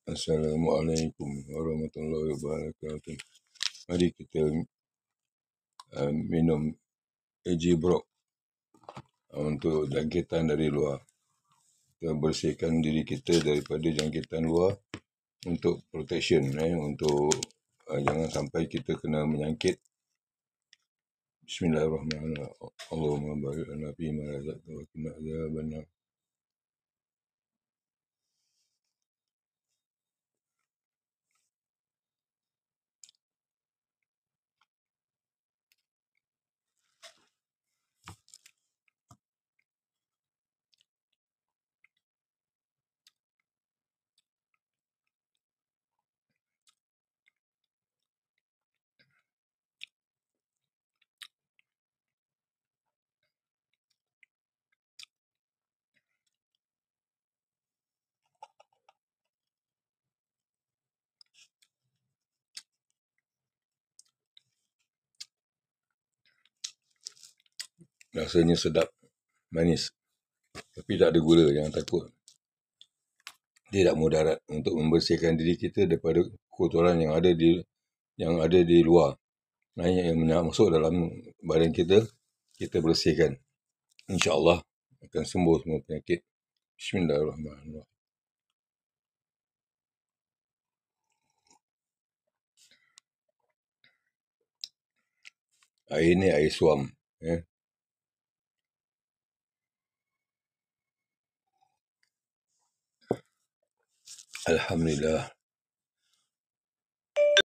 Assalamualaikum warahmatullahi wabarakatuh. Mari kita minum AG Brock untuk jangkitan dari luar. Kita bersihkan diri kita daripada jangkitan luar untuk protection, untuk jangan sampai kita kena menyangkit. Bismillahirrahmanirrahim. Allahumma barik lana fi ma razaqtana wa qina adzabannar. Rasanya sedap, manis, tapi tak ada gula, jangan takut. Dia tak mudarat untuk membersihkan diri kita daripada kotoran yang ada di luar. Yang masuk dalam badan kita, kita bersihkan. InsyaAllah akan sembuh semua penyakit. Bismillahirrahmanirrahim. Air ni air suam. Alhamdulillah.